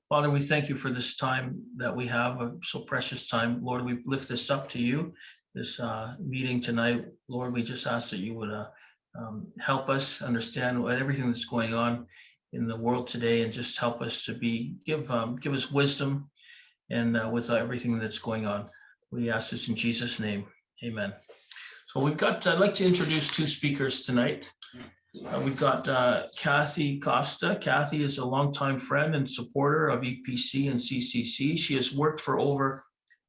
Father, we thank you for this time that we have, a so precious time. Lord, we lift this up to you, this meeting tonight. Lord, we just ask that you would help us understand everything that's going on in the world today, and just help us to give us wisdom and with everything that's going on. We ask this in Jesus' name. Amen. So I'd like to introduce two speakers tonight. We've got Kathy Costa. Kathy is a longtime friend and supporter of EPC and CCC. She has worked for over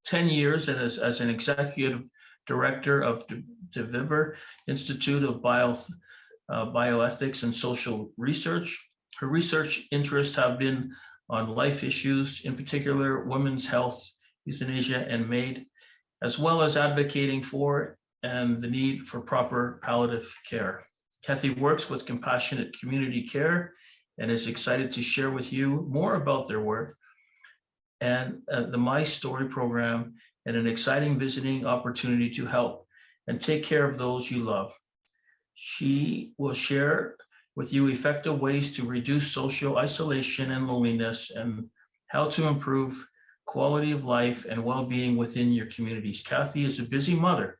10 years as an executive director of the Viber Institute of Bioethics and Social Research. Her research interests have been on life issues, in particular women's health, euthanasia, and MAID, as well as advocating for and the need for proper palliative care. Kathy works with Compassionate Community Care and is excited to share with you more about their work and the My Story program, and an exciting visiting opportunity to help and take care of those you love. She will share with you effective ways to reduce social isolation and loneliness, and how to improve quality of life and well-being within your communities. Kathy is a busy mother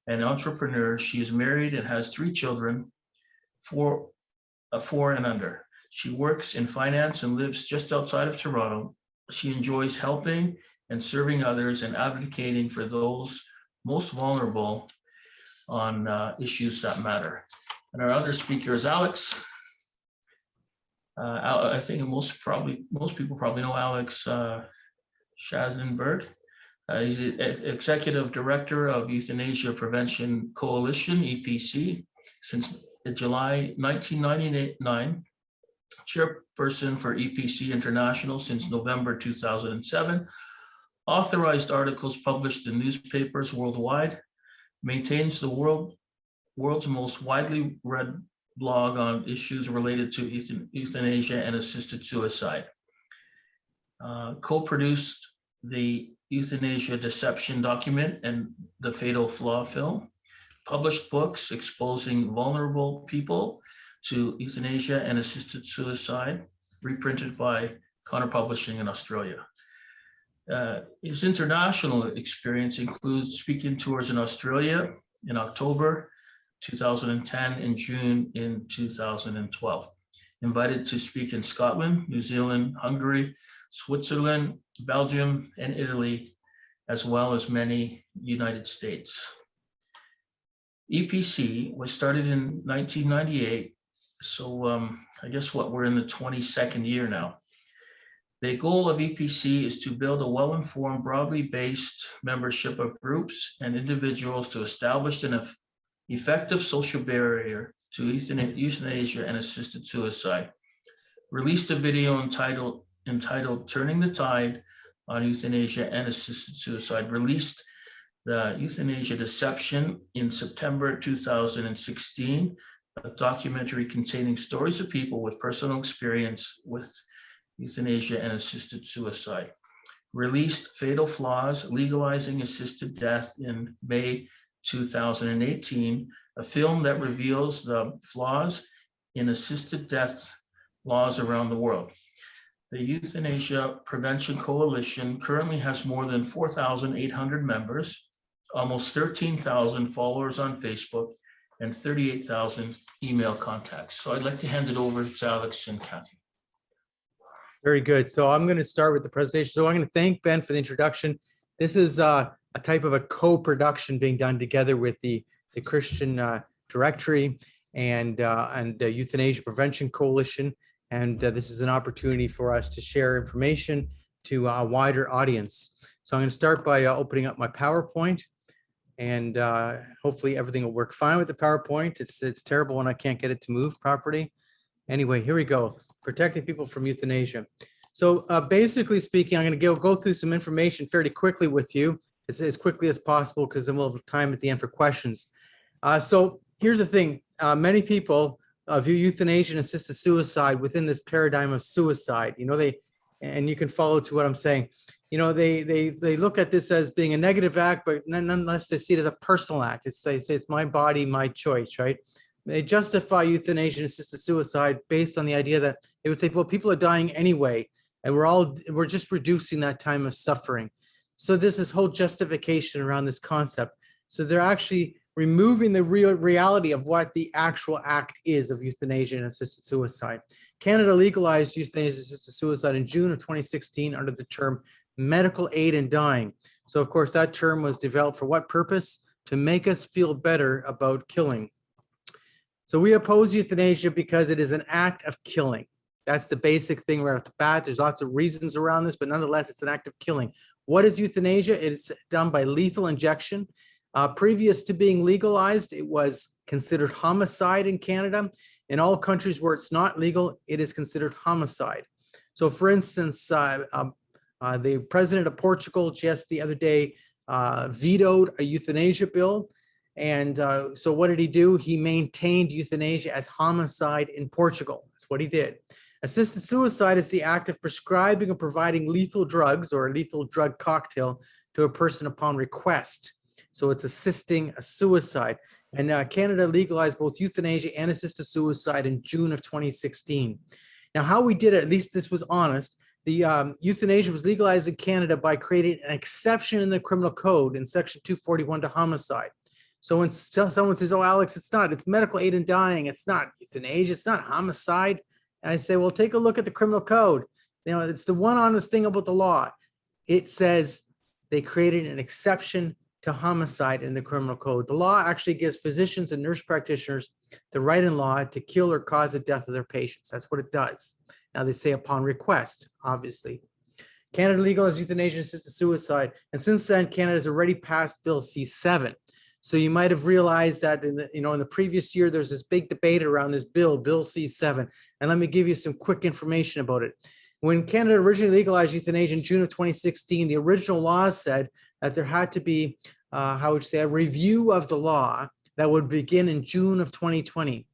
and entrepreneur. She is married and has 3 children, 4 and under. She works in finance and lives just outside of Toronto. She enjoys helping and serving others and advocating for those most vulnerable on issues that matter. And our other speaker is Alex. I think most people probably know Alex Schadenberg. He's the Executive Director of Euthanasia Prevention Coalition, EPC, since July 1999, Chairperson for EPC International since November 2007, authorized articles published in newspapers worldwide, maintains the world's most widely read blog on issues related to euthanasia and assisted suicide, co-produced the Euthanasia Deception document and the Fatal Flaw film, published books exposing vulnerable people to euthanasia and assisted suicide, reprinted by Connor Publishing in Australia. His international experience includes speaking tours in Australia in October 2010 and June in 2012. Invited to speak in Scotland, New Zealand, Hungary, Switzerland, Belgium, and Italy, as well as many United States. EPC was started in 1998, so I guess we're in the 22nd year now. The goal of EPC is to build a well-informed, broadly based membership of groups and individuals to establish an effective social barrier to euthanasia and assisted suicide. Released a video entitled Turning the Tide on Euthanasia and Assisted Suicide. Released the Euthanasia Deception in September 2016, a documentary containing stories of people with personal experience with euthanasia and assisted suicide. Released Fatal Flaws, Legalizing Assisted Death in May 2018, a film that reveals the flaws in assisted death laws around the world. The Euthanasia Prevention Coalition currently has more than 4,800 members, almost 13,000 followers on Facebook, and 38,000 email contacts. So I'd like to hand it over to Alex and Kathy. Very good. So I'm going to start with the presentation. So I'm going to thank Ben for the introduction. This is a type of a co-production being done together with the Christian Directory and the Euthanasia Prevention Coalition. And this is an opportunity for us to share information to a wider audience. So I'm going to start by opening up my PowerPoint, and hopefully everything will work fine with the PowerPoint. It's terrible when I can't get it to move properly. Anyway, here we go. Protecting people from euthanasia. So basically speaking, I'm going to go through some information fairly quickly with you, as quickly as possible, because then we'll have time at the end for questions. So here's the thing. Many people view euthanasia and assisted suicide within this paradigm of suicide. You know, and you can follow to what I'm saying. You know, they look at this as being a negative act, but nonetheless they see it as a personal act. They say it's my body, my choice, right? They justify euthanasia and assisted suicide based on the idea that they would say, well, people are dying anyway. and we're just reducing that time of suffering. So this is whole justification around this concept. So they're actually removing the real reality of what the actual act is of euthanasia and assisted suicide. Canada legalized euthanasia and assisted suicide in June of 2016 under the term medical aid in dying. So of course that term was developed for what purpose? To make us feel better about killing. So we oppose euthanasia because it is an act of killing. That's the basic thing right off the bat. There's lots of reasons around this, but nonetheless, it's an act of killing. What is euthanasia? It's done by lethal injection. Previous to being legalized, it was considered homicide in Canada. In all countries where it's not legal, it is considered homicide. So for instance, the president of Portugal just the other day vetoed a euthanasia bill. And so what did he do? He maintained euthanasia as homicide in Portugal. That's what he did. Assisted suicide is the act of prescribing or providing lethal drugs or a lethal drug cocktail to a person upon request. So it's assisting a suicide. And Canada legalized both euthanasia and assisted suicide in June of 2016. Now, how we did it, at least this was honest, the euthanasia was legalized in Canada by creating an exception in the criminal code in section 241 to homicide. So when someone says, oh, Alex, it's not, it's medical aid in dying, it's not euthanasia, it's not homicide. And I say, well, take a look at the criminal code. You know, it's the one honest thing about the law. It says they created an exception to homicide in the criminal code. The law actually gives physicians and nurse practitioners the right in law to kill or cause the death of their patients. That's what it does. Now they say upon request, obviously. Canada legalized euthanasia and assisted suicide. And since then, Canada has already passed Bill C-7. So you might have realized that in the previous year, there's this big debate around this bill, Bill C-7. And let me give you some quick information about it. When Canada originally legalized euthanasia in June of 2016, the original law said that there had to be, a review of the law that would begin in June of 2020.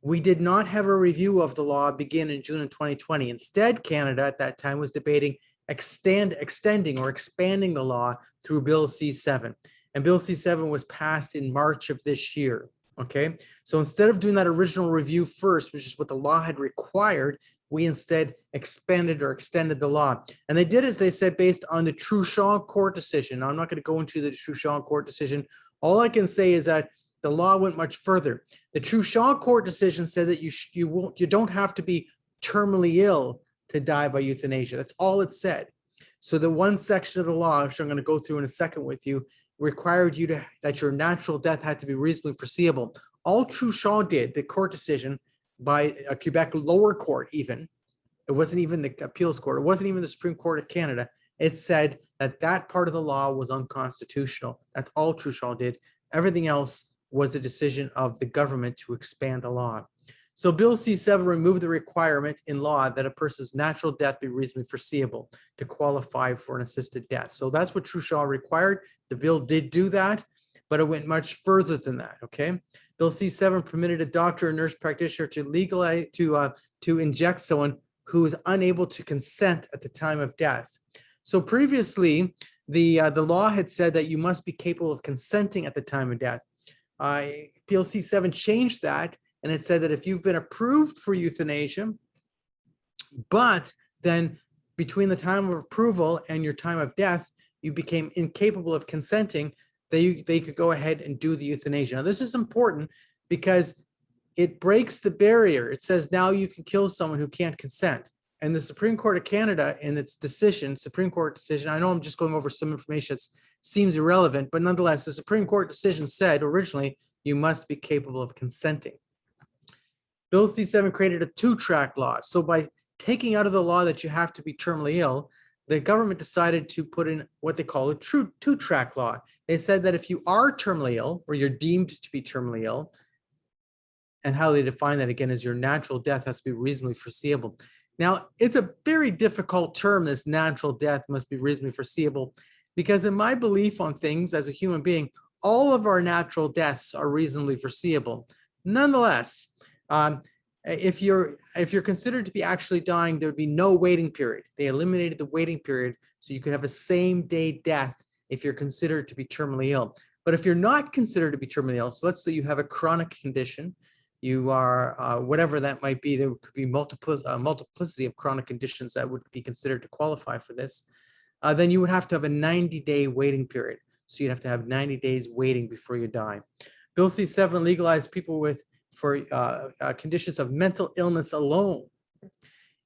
We did not have a review of the law begin in June of 2020. Instead, Canada at that time was debating extending or expanding the law through Bill C-7. And Bill C-7 was passed in March of this year, okay? So instead of doing that original review first, which is what the law had required, we instead expanded or extended the law. And they did it, they said, based on the Truchon court decision. Now, I'm not gonna go into the Truchon court decision. All I can say is that the law went much further. The Truchon court decision said that you don't have to be terminally ill to die by euthanasia. That's all it said. So the one section of the law, which I'm gonna go through in a second with you, required that your natural death had to be reasonably foreseeable. All Truchon did, the court decision by a Quebec lower court even, it wasn't even the appeals court, it wasn't even the Supreme Court of Canada, it said that that part of the law was unconstitutional. That's all Truchon did. Everything else was the decision of the government to expand the law. So Bill C-7 removed the requirement in law that a person's natural death be reasonably foreseeable to qualify for an assisted death. So that's what Truchon required. The bill did do that, but it went much further than that, okay? Bill C-7 permitted a doctor or nurse practitioner to legalize, to inject someone who is unable to consent at the time of death. So previously, the law had said that you must be capable of consenting at the time of death. Bill C-7 changed that, and it said that if you've been approved for euthanasia, but then between the time of approval and your time of death, you became incapable of consenting, they could go ahead and do the euthanasia. Now, this is important because it breaks the barrier. It says now you can kill someone who can't consent. And the Supreme Court of Canada, in its decision, Supreme Court decision, I know I'm just going over some information that seems irrelevant, but nonetheless, the Supreme Court decision said originally, you must be capable of consenting. Bill C-7 created a two-track law. So by taking out of the law that you have to be terminally ill, the government decided to put in what they call a true two-track law. They said that if you are terminally ill, or you're deemed to be terminally ill, and how they define that again is your natural death has to be reasonably foreseeable. Now, it's a very difficult term, this natural death must be reasonably foreseeable, because in my belief on things as a human being, all of our natural deaths are reasonably foreseeable. Nonetheless, if you're considered to be actually dying, there would be no waiting period. They eliminated the waiting period, so you could have a same-day death if you're considered to be terminally ill. But if you're not considered to be terminally ill, so let's say you have a chronic condition, you are whatever that might be. There could be multiplicity of chronic conditions that would be considered to qualify for this. Then you would have to have a 90-day waiting period. So you'd have to have 90 days waiting before you die. Bill C-7 legalized people for conditions of mental illness alone.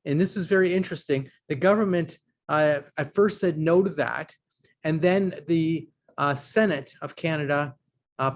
And this was very interesting. The government at first said no to that. And then the Senate of Canada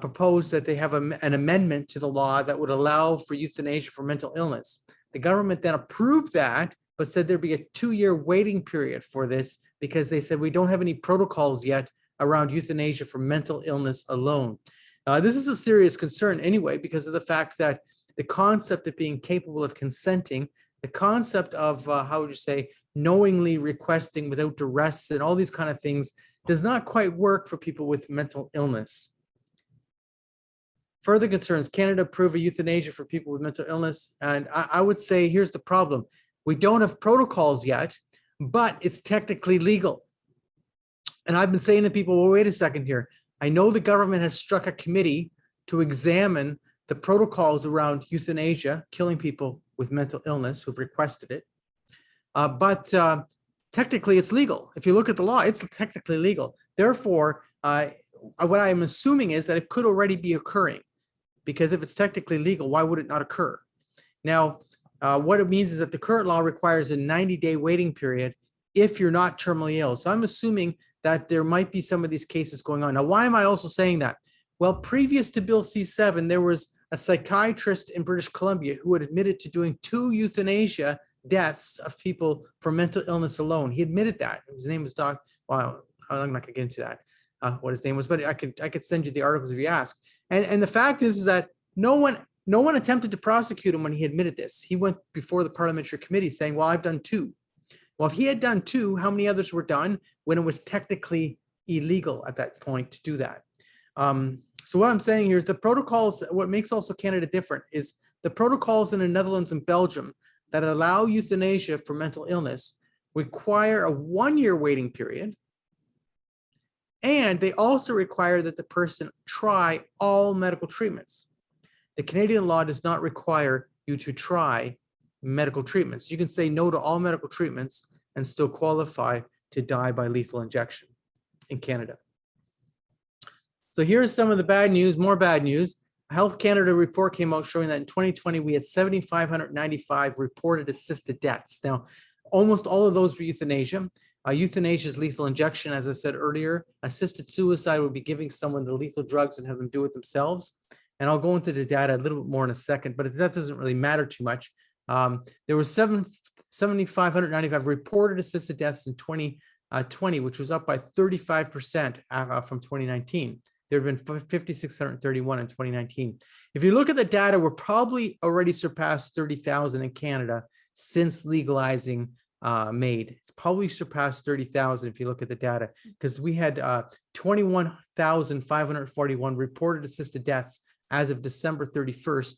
proposed that they have an amendment to the law that would allow for euthanasia for mental illness. The government then approved that, but said there'd be a 2-year waiting period for this because they said we don't have any protocols yet around euthanasia for mental illness alone. This is a serious concern anyway, because of the fact that the concept of being capable of consenting, the concept of, how would you say, knowingly requesting without duress and all these kind of things does not quite work for people with mental illness. Further concerns, Canada approved a euthanasia for people with mental illness. And I would say, here's the problem. We don't have protocols yet, but it's technically legal. And I've been saying to people, well, wait a second here. I know the government has struck a committee to examine the protocols around euthanasia, killing people with mental illness who've requested it. But technically it's legal. If you look at the law, it's technically legal. Therefore, what I'm assuming is that it could already be occurring, because if it's technically legal, why would it not occur? Now, what it means is that the current law requires a 90-day waiting period if you're not terminally ill. So I'm assuming that there might be some of these cases going on. Now, why am I also saying that? Well, previous to Bill C-7, there was a psychiatrist in British Columbia who had admitted to doing 2 euthanasia deaths of people for mental illness alone. He admitted that. His name was Doc. Wow, I'm not going to get into that, what his name was, but I could send you the articles if you ask. And the fact is that no one attempted to prosecute him when he admitted this. He went before the parliamentary committee saying, well, I've done 2. Well, if he had done 2, how many others were done when it was technically illegal at that point to do that? So what I'm saying here is the protocols, what makes also Canada different is the protocols in the Netherlands and Belgium that allow euthanasia for mental illness require a 1-year waiting period. And they also require that the person try all medical treatments. The Canadian law does not require you to try medical treatments. You can say no to all medical treatments and still qualify to die by lethal injection in Canada. So here's some of the bad news, more bad news. Health Canada report came out showing that in 2020, we had 7,595 reported assisted deaths. Now, almost all of those were euthanasia. Euthanasia is lethal injection, as I said earlier. Assisted suicide would be giving someone the lethal drugs and have them do it themselves. And I'll go into the data a little bit more in a second, but that doesn't really matter too much. There were 7,595 reported assisted deaths in 2020, which was up by 35% from 2019. There have been 5,631 in 2019. If you look at the data, we're probably already surpassed 30,000 in Canada since legalizing MAID. It's probably surpassed 30,000 if you look at the data, because we had 21,541 reported assisted deaths as of December 31st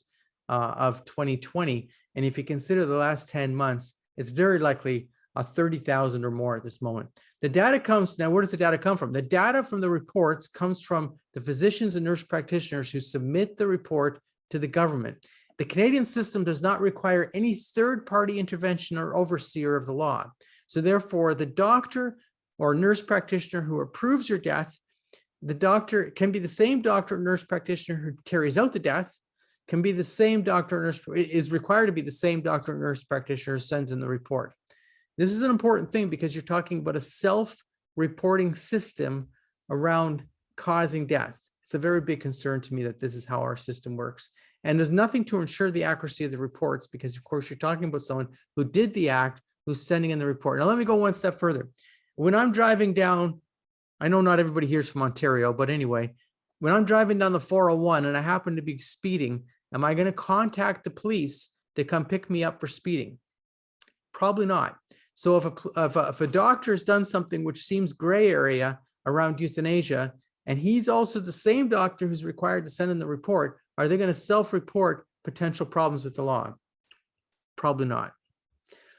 of 2020. And if you consider the last 10 months, it's very likely 30,000 or more at this moment. The data comes, now where does the data come from? The data from the reports comes from the physicians and nurse practitioners who submit the report to the government. The Canadian system does not require any third-party intervention or overseer of the law. So therefore, the doctor or nurse practitioner who approves your death, the doctor can be the same doctor or nurse practitioner who carries out the death, can be the same doctor or nurse, is required to be the same doctor or nurse practitioner who sends in the report. This is an important thing because you're talking about a self-reporting system around causing death. It's a very big concern to me that this is how our system works. And there's nothing to ensure the accuracy of the reports because, of course, you're talking about someone who did the act, who's sending in the report. Now, let me go one step further. When I'm driving down, I know not everybody here is from Ontario, but anyway, when I'm driving down the 401 and I happen to be speeding, am I going to contact the police to come pick me up for speeding? Probably not. So if a doctor has done something which seems gray area around euthanasia, and he's also the same doctor who's required to send in the report, are they going to self-report potential problems with the law? Probably not.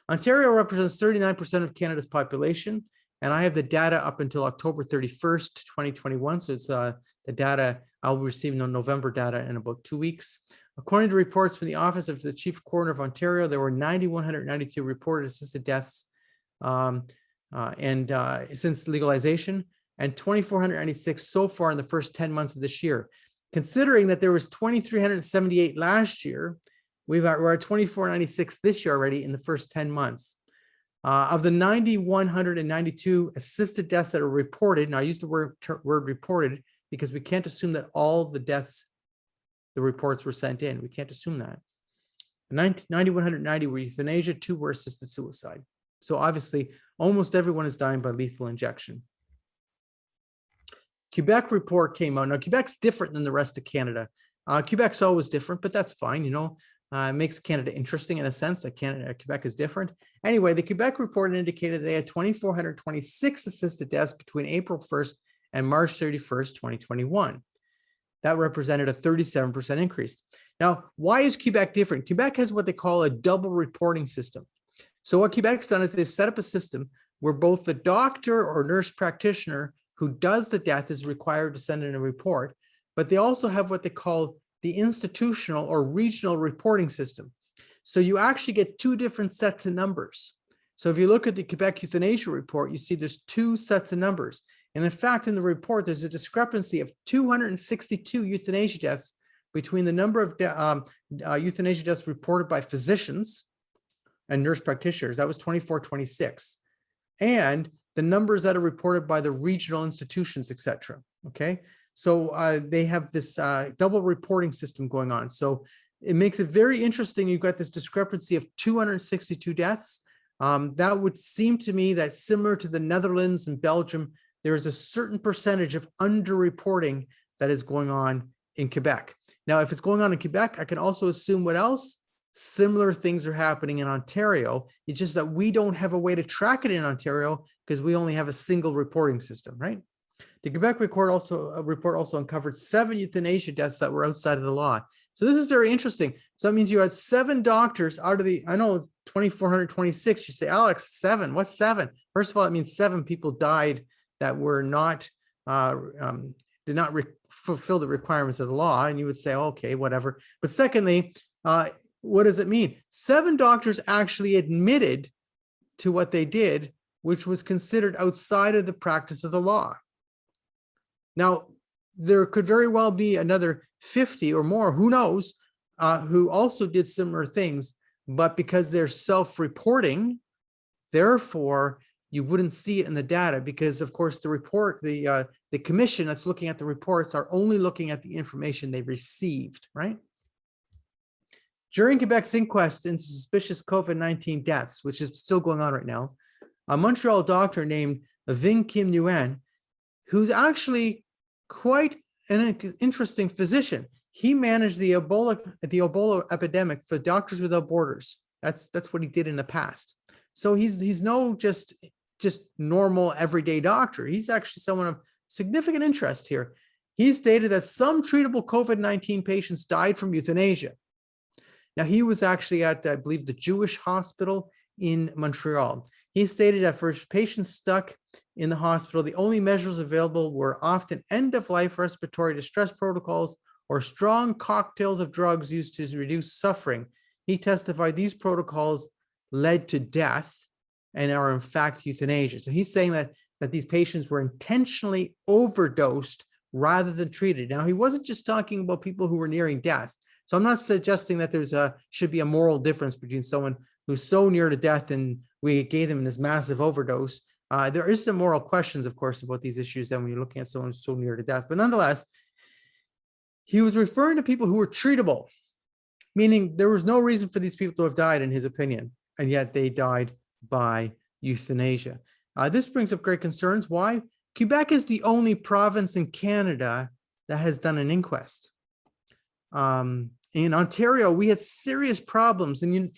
Ontario represents 39% of Canada's population, and I have the data up until October 31st, 2021. So it's the data I'll be receiving on November data in about 2 weeks. According to reports from the Office of the Chief Coroner of Ontario, there were 9,192 reported assisted deaths since legalization, and 2,496 so far in the first 10 months of this year. Considering that there was 2,378 last year, we're at 2,496 this year already in the first 10 months. Of the 9,192 assisted deaths that are reported, now I use the word reported because we can't assume that all the deaths, the reports were sent in. We can't assume that. 9,190 were euthanasia, 2 were assisted suicide. So obviously, almost everyone is dying by lethal injection. Quebec report came out. Now, Quebec's different than the rest of Canada. Quebec's always different, but that's fine. It makes Canada interesting in a sense that Quebec is different. Anyway, the Quebec report indicated they had 2,426 assisted deaths between April 1st and March 31st, 2021. That represented a 37% increase. Now, why is Quebec different? Quebec has what they call a double reporting system. So what Quebec's done is they've set up a system where both the doctor or nurse practitioner who does the death is required to send in a report, but they also have what they call the institutional or regional reporting system. So you actually get 2 different sets of numbers. So if you look at the Quebec euthanasia report, you see there's 2 sets of numbers. And in fact, in the report, there's a discrepancy of 262 euthanasia deaths between the number of euthanasia deaths reported by physicians and nurse practitioners, that was 2426, and the numbers that are reported by the regional institutions, et cetera. Okay. So they have this double reporting system going on. So it makes it very interesting. You've got this discrepancy of 262 deaths. That would seem to me that similar to the Netherlands and Belgium, there is a certain percentage of underreporting that is going on in Quebec. Now, if it's going on in Quebec, I can also assume what else? Similar things are happening in Ontario. It's just that we don't have a way to track it in Ontario because we only have a single reporting system, right? The Quebec report also uncovered 7 euthanasia deaths that were outside of the law. So this is very interesting. So that means you had 7 doctors out of the, I know it's 2,426. You say, Alex, 7, what's 7? First of all, it means 7 people died that were not, did not fulfill the requirements of the law. And you would say, okay, whatever. But secondly, what does it mean? 7 doctors actually admitted to what they did, which was considered outside of the practice of the law. Now, there could very well be another 50 or more, who knows, who also did similar things, but because they're self-reporting, therefore, you wouldn't see it in the data because, of course, the report, the commission that's looking at the reports are only looking at the information they received, right? During Quebec's inquest into suspicious COVID-19 deaths, which is still going on right now, a Montreal doctor named Vinh Kim Nguyen, who's actually quite an interesting physician. He managed the Ebola epidemic for Doctors Without Borders. That's what he did in the past. So he's no just normal everyday doctor. He's actually someone of significant interest here. He stated that some treatable COVID-19 patients died from euthanasia. Now, he was actually at, I believe, the Jewish hospital in Montreal. He stated that for patients stuck in the hospital, the only measures available were often end-of-life respiratory distress protocols or strong cocktails of drugs used to reduce suffering. He testified these protocols led to death and are in fact euthanasia. So he's saying that these patients were intentionally overdosed rather than treated. Now, he wasn't just talking about people who were nearing death. So I'm not suggesting that should be a moral difference between someone who's so near to death and we gave them this massive overdose. There is some moral questions, of course, about these issues then when you're looking at someone who's so near to death. But nonetheless, he was referring to people who were treatable, meaning there was no reason for these people to have died, in his opinion, and yet they died by euthanasia. This brings up great concerns. Why? Quebec is the only province in Canada that has done an inquest. In Ontario, we had serious problems. And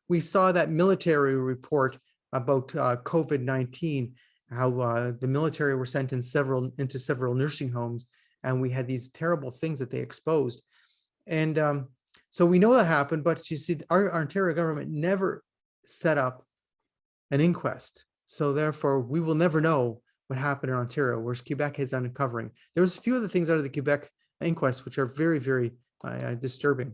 we saw that military report about COVID-19, how the military were sent into several nursing homes, and we had these terrible things that they exposed. And so we know that happened, but you see, our Ontario government never set up an inquest. So therefore, we will never know what happened in Ontario, whereas Quebec is uncovering. There was a few other things out of the Quebec inquest, which are very, very disturbing.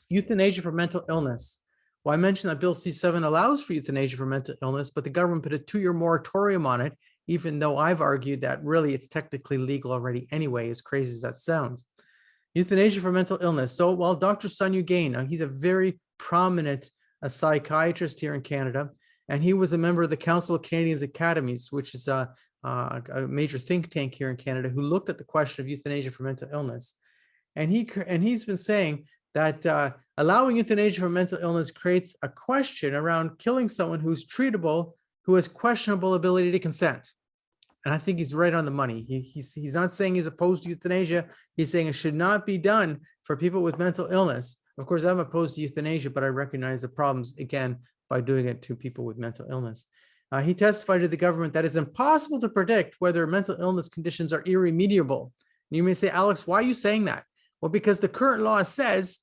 Euthanasia for mental illness. Well, I mentioned that Bill C-7 allows for euthanasia for mental illness, but the government put a 2-year moratorium on it, even though I've argued that really it's technically legal already anyway, as crazy as that sounds. Euthanasia for mental illness. So, well, Dr. Sunyu Gain, he's a very prominent psychiatrist here in Canada, and he was a member of the Council of Canadian Academies, which is a major think tank here in Canada, who looked at the question of euthanasia for mental illness. And he's been saying that allowing euthanasia for mental illness creates a question around killing someone who's treatable, who has questionable ability to consent. And I think he's right on the money. He's not saying he's opposed to euthanasia. He's saying it should not be done for people with mental illness. Of course, I'm opposed to euthanasia, but I recognize the problems, again, by doing it to people with mental illness. He testified to the government that it's impossible to predict whether mental illness conditions are irremediable. And you may say, Alex, why are you saying that? Well, because the current law says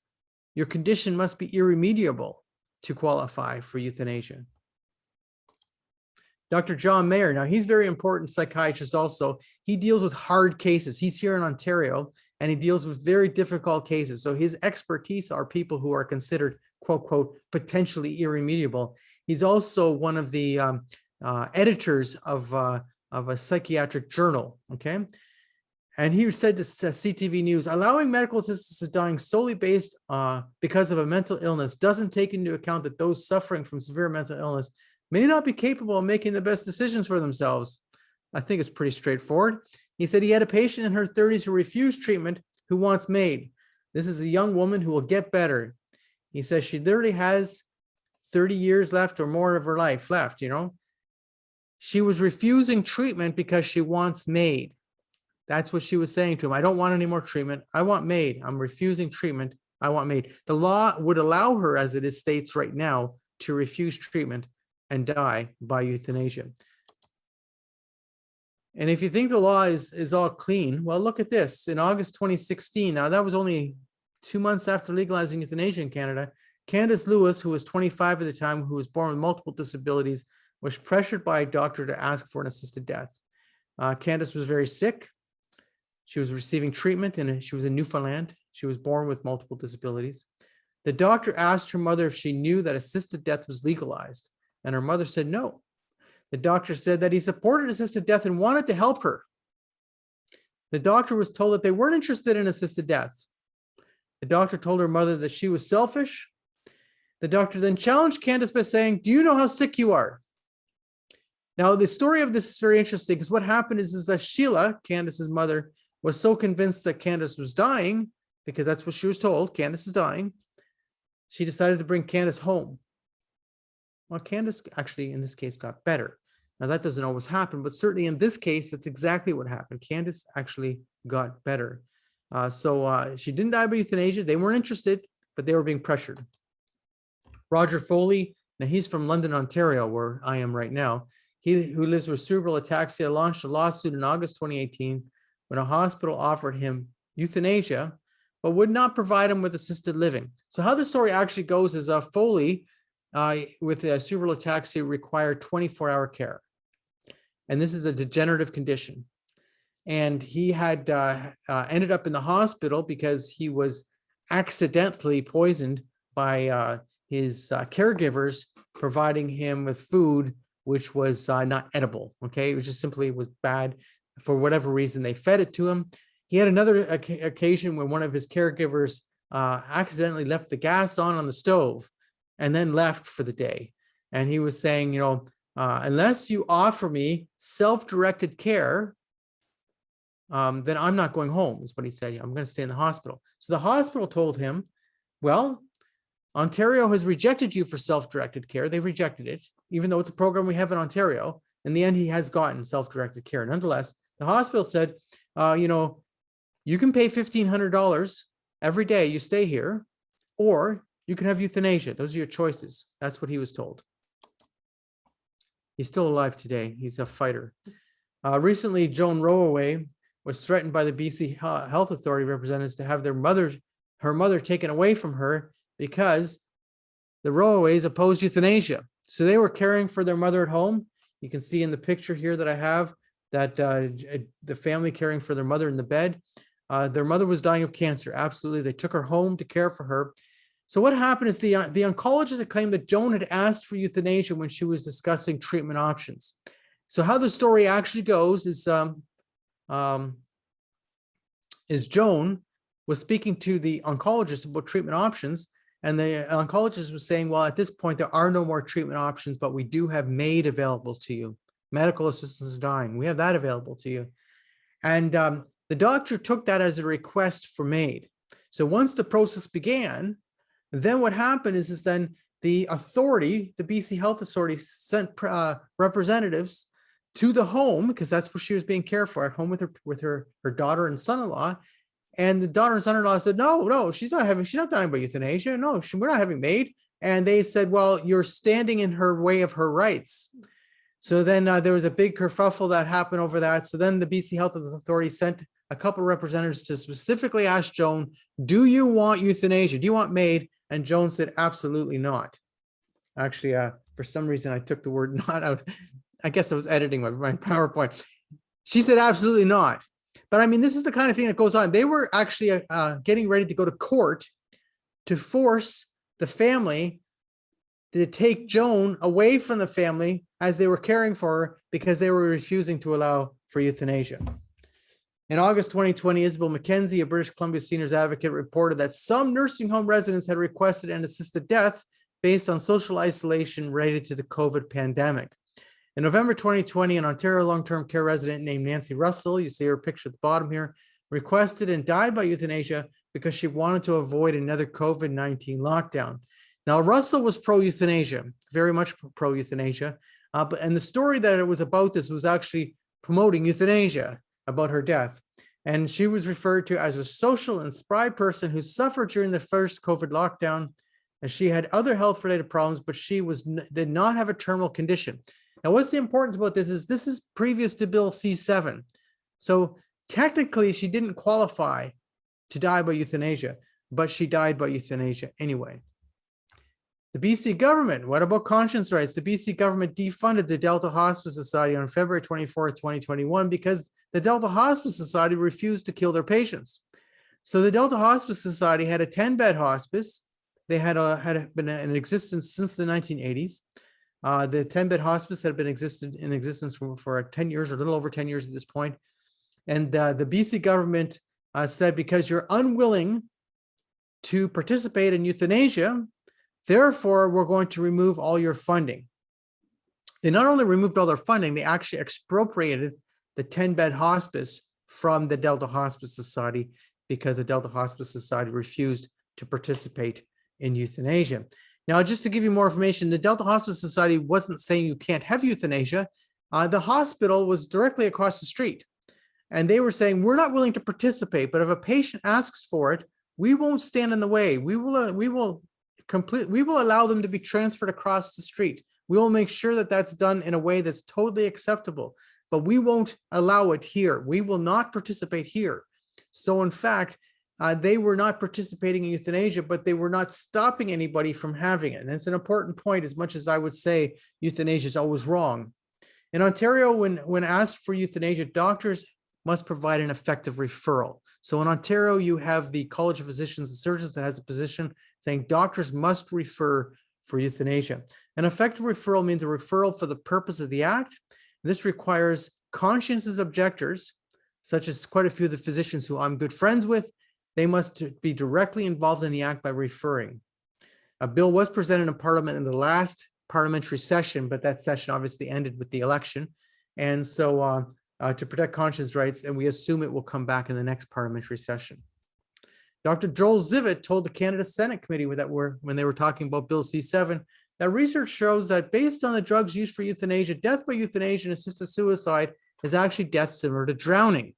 your condition must be irremediable to qualify for euthanasia. Dr. John Mayer, now he's very important psychiatrist also. He deals with hard cases. He's here in Ontario, and he deals with very difficult cases. So his expertise are people who are considered, quote, quote, potentially irremediable. He's also one of the editors of a psychiatric journal, okay? And he said to CTV News, allowing medical assistance to dying solely based because of a mental illness doesn't take into account that those suffering from severe mental illness may not be capable of making the best decisions for themselves. I think it's pretty straightforward. He said he had a patient in her 30s who refused treatment who wants MAID. This is a young woman who will get better. He says she literally has 30 years left or more of her life left, you know. She was refusing treatment because she wants MAID. That's what she was saying to him. I don't want any more treatment. I want MAID. I'm refusing treatment. I want MAID. The law would allow her, as it is states right now, to refuse treatment and die by euthanasia. And if you think the law is all clean, well, look at this. In August 2016, now that was only 2 months after legalizing euthanasia in Canada, Candace Lewis, who was 25 at the time, who was born with multiple disabilities, was pressured by a doctor to ask for an assisted death. Candace was very sick. She was receiving treatment, and she was in Newfoundland. She was born with multiple disabilities. The doctor asked her mother if she knew that assisted death was legalized, and her mother said no. The doctor said that he supported assisted death and wanted to help her. The doctor was told that they weren't interested in assisted death. The doctor told her mother that she was selfish. The doctor then challenged Candace by saying, do you know how sick you are? Now, the story of this is very interesting because what happened is that Sheila, Candace's mother, was so convinced that Candace was dying, because that's what she was told, Candace is dying, she decided to bring Candace home. Well, Candace actually, in this case, got better. Now, that doesn't always happen, but certainly in this case, that's exactly what happened. Candace actually got better. So she didn't die by euthanasia. They weren't interested, but they were being pressured. Roger Foley, now he's from London, Ontario, where I am right now. He who lives with cerebral ataxia launched a lawsuit in August 2018 when a hospital offered him euthanasia, but would not provide him with assisted living. So how the story actually goes is Foley, with cerebral ataxia, required 24-hour care. And this is a degenerative condition. And he had ended up in the hospital because he was accidentally poisoned by his caregivers providing him with food which was not edible. Okay, it was just simply was bad. For whatever reason, they fed it to him. He had another occasion when one of his caregivers accidentally left the gas on the stove and then left for the day. And he was saying, you know, unless you offer me self-directed care, then I'm not going home, is what he said. I'm going to stay in the hospital. So the hospital told him, well, Ontario has rejected you for self-directed care. They rejected it, even though it's a program we have in Ontario. In the end, he has gotten self-directed care. Nonetheless, the hospital said, you know, you can pay $1,500 every day you stay here, or you can have euthanasia. Those are your choices. That's what he was told. He's still alive today. He's a fighter. Recently, Joan Rowaway was threatened by the BC Health Authority representatives to have her mother taken away from her because the Rowaways opposed euthanasia. So they were caring for their mother at home. You can see in the picture here that I have that the family caring for their mother in the bed. Their mother was dying of cancer. Absolutely. They took her home to care for her. So what happened is the oncologist had claimed that Joan had asked for euthanasia when she was discussing treatment options. So how the story actually goes is Joan was speaking to the oncologist about treatment options, and the oncologist was saying, well, at this point, there are no more treatment options, but we do have MAID available to you. Medical assistance in dying. We have that available to you. And the doctor took that as a request for MAID. So once the process began, then what happened is then the authority, the BC Health Authority, sent representatives to the home, because that's where she was being cared for, at home with her daughter and son-in-law. And the daughter and son-in-law said, no, she's not dying by euthanasia. No, we're not having MAID. And they said, well, you're standing in her way of her rights. So then there was a big kerfuffle that happened over that. So then the BC Health Authority sent a couple of representatives to specifically ask Joan, do you want euthanasia? Do you want MAID? And Joan said, absolutely not. Actually, for some reason, I took the word not out. I guess I was editing my PowerPoint. She said, absolutely not. But I mean, this is the kind of thing that goes on. They were actually getting ready to go to court to force the family to take Joan away from the family as they were caring for her, because they were refusing to allow for euthanasia. In August 2020, Isabel McKenzie, a British Columbia seniors advocate, reported that some nursing home residents had requested an assisted death based on social isolation related to the COVID pandemic. In November 2020, an Ontario long-term care resident named Nancy Russell, you see her picture at the bottom here, requested and died by euthanasia because she wanted to avoid another COVID-19 lockdown. Now, Russell was pro-euthanasia, very much pro-euthanasia, and the story that it was about this was actually promoting euthanasia, about her death. And she was referred to as a social and spry person who suffered during the first COVID lockdown, and she had other health-related problems, but she did not have a terminal condition. Now, what's the importance about this is previous to Bill C-7. So technically, she didn't qualify to die by euthanasia, but she died by euthanasia anyway. The BC government, what about conscience rights? The BC government defunded the Delta Hospice Society on February 24th, 2021, because the Delta Hospice Society refused to kill their patients. So the Delta Hospice Society had a 10-bed hospice. They had been in existence since the 1980s. The 10-bed hospice had been in existence for 10 years, or a little over 10 years at this point. And the BC government said, because you're unwilling to participate in euthanasia, therefore, we're going to remove all your funding. They not only removed all their funding, they actually expropriated the 10-bed hospice from the Delta Hospice Society, because the Delta Hospice Society refused to participate in euthanasia. Now, just to give you more information, the Delta Hospice Society wasn't saying you can't have euthanasia. The hospital was directly across the street, and they were saying, we're not willing to participate, but if a patient asks for it, we won't stand in the way. We will allow them to be transferred across the street. We will make sure that that's done in a way that's totally acceptable, but we won't allow it here. We will not participate here. So in fact, they were not participating in euthanasia, but they were not stopping anybody from having it. And that's an important point, as much as I would say euthanasia is always wrong. In Ontario, when asked for euthanasia, doctors must provide an effective referral. So in Ontario, you have the College of Physicians and Surgeons that has a position saying doctors must refer for euthanasia. An effective referral means a referral for the purpose of the act. This requires conscientious objectors, such as quite a few of the physicians who I'm good friends with. They must be directly involved in the act by referring. A bill was presented in Parliament in the last parliamentary session, but that session obviously ended with the election. And so to protect conscience rights, and we assume it will come back in the next parliamentary session. Dr. Joel Zivit told the Canada Senate Committee when they were talking about Bill C-7, that research shows that based on the drugs used for euthanasia, death by euthanasia and assisted suicide is actually death similar to drowning.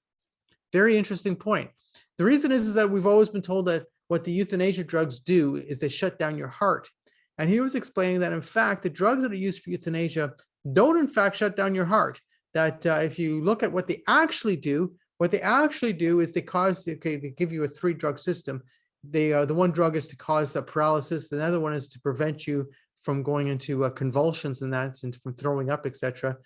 Very interesting point. The reason is that we've always been told that what the euthanasia drugs do is they shut down your heart. And he was explaining that, in fact, the drugs that are used for euthanasia don't, in fact, shut down your heart. That if you look at what they actually do is they give you a 3-drug system. The one drug is to cause a paralysis. The other one is to prevent you from going into convulsions and from throwing up, etc.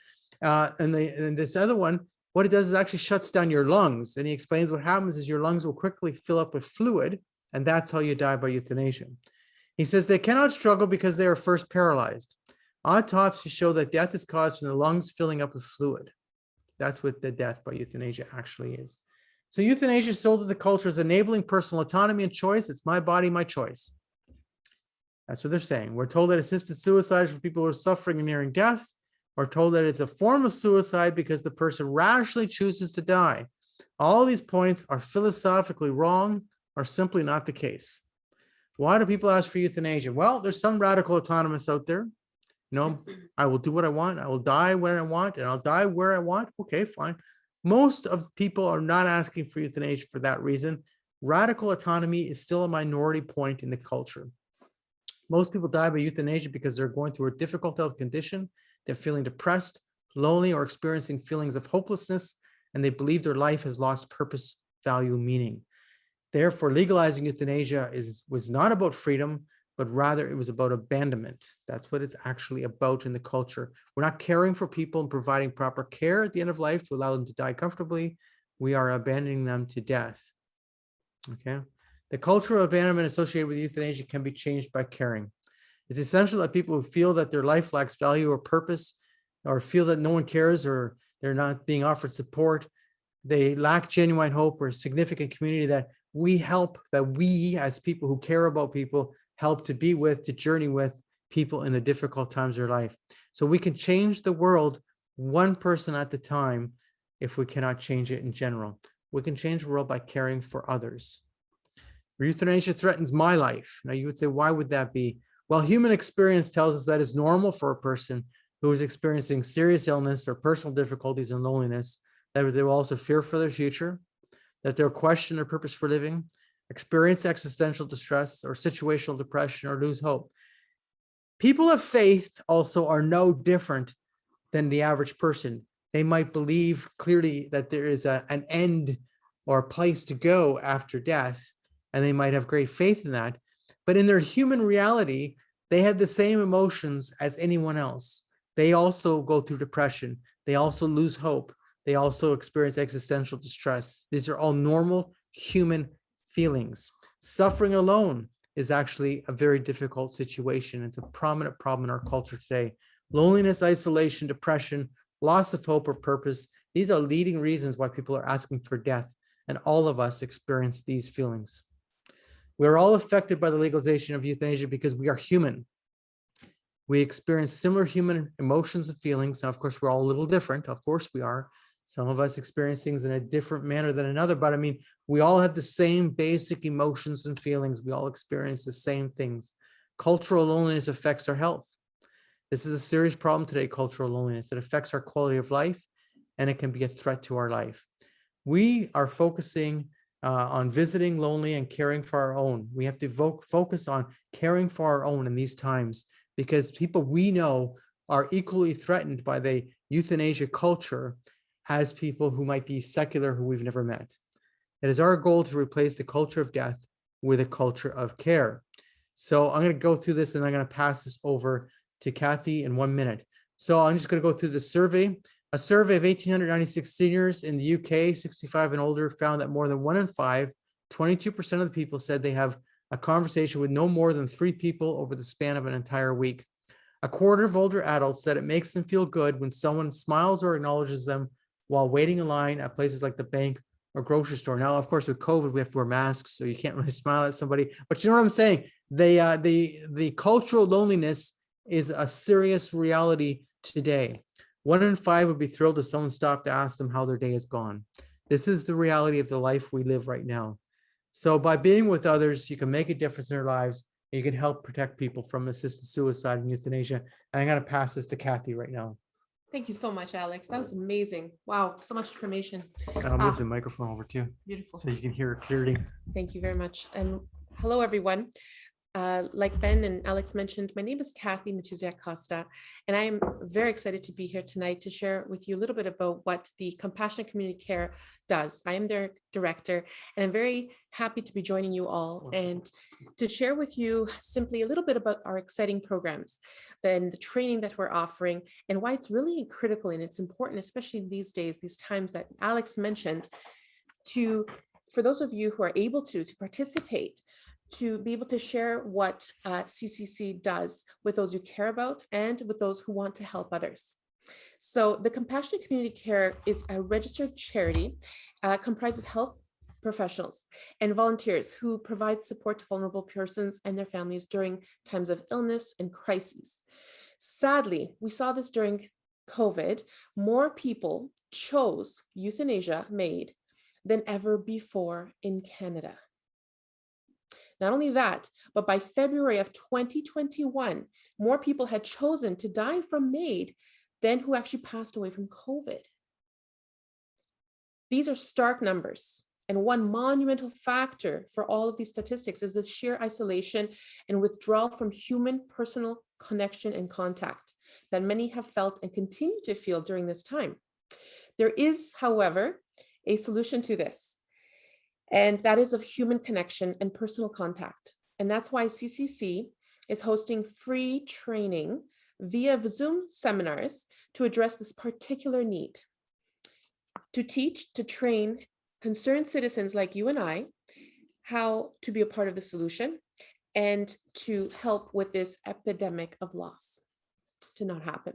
And this other one what it does is actually shuts down your lungs. And he explains what happens is your lungs will quickly fill up with fluid, and that's how you die by euthanasia. He says they cannot struggle because they are first paralyzed. Autopsies show that death is caused from the lungs filling up with fluid. That's what the death by euthanasia actually is. So euthanasia is sold to the culture as enabling personal autonomy and choice. It's my body, my choice. That's what they're saying. We're told that assisted suicide is for people who are suffering and nearing death. We're told that it's a form of suicide because the person rationally chooses to die. All these points are philosophically wrong or simply not the case. Why do people ask for euthanasia? Well, there's some radical autonomists out there. You know, I will do what I want. I will die when I want, and I'll die where I want. Okay, fine. Most of people are not asking for euthanasia for that reason. Radical autonomy is still a minority point in the culture. Most people die by euthanasia because they're going through a difficult health condition. They're feeling depressed, lonely, or experiencing feelings of hopelessness, and they believe their life has lost purpose, value, meaning. Therefore, legalizing euthanasia was not about freedom, but rather it was about abandonment. That's what it's actually about in the culture. We're not caring for people and providing proper care at the end of life to allow them to die comfortably. We are abandoning them to death. Okay. The culture of abandonment associated with euthanasia can be changed by caring. It's essential that people who feel that their life lacks value or purpose, or feel that no one cares, or they're not being offered support, they lack genuine hope or a significant community, that we help, that we as people who care about people help to be with, to journey with people in the difficult times of their life. So we can change the world one person at a time if we cannot change it in general. We can change the world by caring for others. Euthanasia threatens my life. Now you would say, why would that be? Well, human experience tells us that it's normal for a person who is experiencing serious illness or personal difficulties and loneliness, that they will also fear for their future, that they'll question their purpose for living, experience existential distress or situational depression, or lose hope. People of faith also are no different than the average person. They might believe clearly that there is an end or a place to go after death, and they might have great faith in that. But in their human reality, they have the same emotions as anyone else. They also go through depression. They also lose hope. They also experience existential distress. These are all normal human feelings. Suffering alone is actually a very difficult situation. It's a prominent problem in our culture today. Loneliness, isolation, depression, loss of hope or purpose. These are leading reasons why people are asking for death, and all of us experience these feelings. We're all affected by the legalization of euthanasia because we are human. We experience similar human emotions and feelings. Now, of course, we're all a little different. Of course we are. Some of us experience things in a different manner than another, but I mean, we all have the same basic emotions and feelings. We all experience the same things. Cultural loneliness affects our health. This is a serious problem today, cultural loneliness. It affects our quality of life, and it can be a threat to our life. We are focusing on visiting lonely and caring for our own. We have to focus on caring for our own in these times, because people we know are equally threatened by the euthanasia culture as people who might be secular, who we've never met. It is our goal to replace the culture of death with a culture of care. So I'm going to go through this, and I'm going to pass this over to Kathy in 1 minute. So I'm just going to go through the survey. A survey of 1,896 seniors in the UK, 65 and older, found that more than 1 in 5, 22% of the people said they have a conversation with no more than 3 people over the span of an entire week. A quarter of older adults said it makes them feel good when someone smiles or acknowledges them while waiting in line at places like the bank or grocery store. Now, of course, with COVID, we have to wear masks, so you can't really smile at somebody. But you know what I'm saying? The cultural loneliness is a serious reality today. 1 in 5 would be thrilled if someone stopped to ask them how their day has gone. This is the reality of the life we live right now. So by being with others, you can make a difference in their lives, and you can help protect people from assisted suicide and euthanasia. And I'm going to pass this to Kathy right now. Thank you so much, Alex. That was amazing. Wow, so much information. And I'll move the microphone over too, Beautiful. so you can hear it clearly. Thank you very much. And hello, everyone. Like Ben and Alex mentioned, my name is Kathy Matuzia Costa, and I am very excited to be here tonight to share with you a little bit about what the Compassionate Community Care does. I am their director, and I'm very happy to be joining you all and to share with you simply a little bit about our exciting programs, then the training that we're offering, and why it's really critical and it's important, especially these days, these times that Alex mentioned, for those of you who are able to participate, to be able to share what CCC does with those you care about and with those who want to help others. So the Compassionate Community Care is a registered charity comprised of health professionals and volunteers who provide support to vulnerable persons and their families during times of illness and crises. Sadly, we saw this during COVID. More people chose euthanasia MAID than ever before in Canada. Not only that, but by February of 2021, more people had chosen to die from MAID than who actually passed away from COVID. These are stark numbers. And one monumental factor for all of these statistics is the sheer isolation and withdrawal from human personal connection and contact that many have felt and continue to feel during this time. There is, however, a solution to this. And that is of human connection and personal contact. And that's why CCC is hosting free training via Zoom seminars to address this particular need. To teach, to train concerned citizens like you and I, how to be a part of the solution and to help with this epidemic of loss to not happen.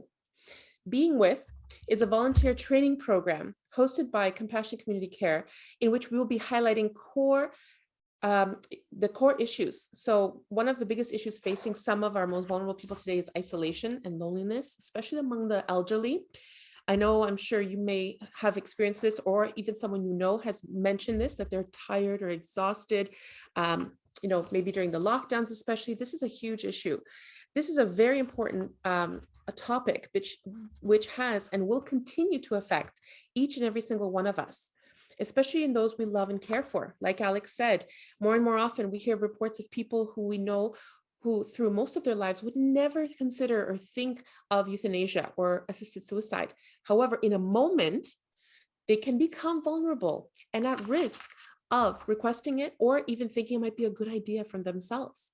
Being With is a volunteer training program hosted by Compassionate Community Care, in which we will be highlighting the core issues. So one of the biggest issues facing some of our most vulnerable people today is isolation and loneliness, especially among the elderly. I'm sure you may have experienced this, or even someone you know has mentioned this, that they're tired or exhausted, maybe during the lockdowns especially. This is a huge issue. This is a very important a topic which has and will continue to affect each and every single one of us, especially in those we love and care for. Like Alex said, more and more often we hear reports of people who we know who through most of their lives would never consider or think of euthanasia or assisted suicide. However, in a moment, they can become vulnerable and at risk of requesting it or even thinking it might be a good idea for themselves.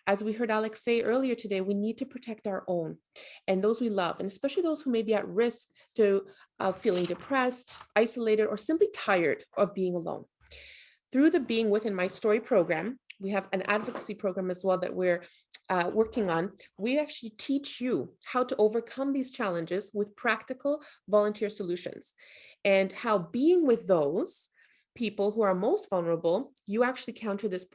As we heard Alex say earlier today, we need to protect our own and those we love, and especially those who may be at risk to feeling depressed, isolated, or simply tired of being alone. Through the Being Within My Story program, we have an advocacy program as well that we're working on. We actually teach you how to overcome these challenges with practical volunteer solutions and how being with those people who are most vulnerable, you actually counter this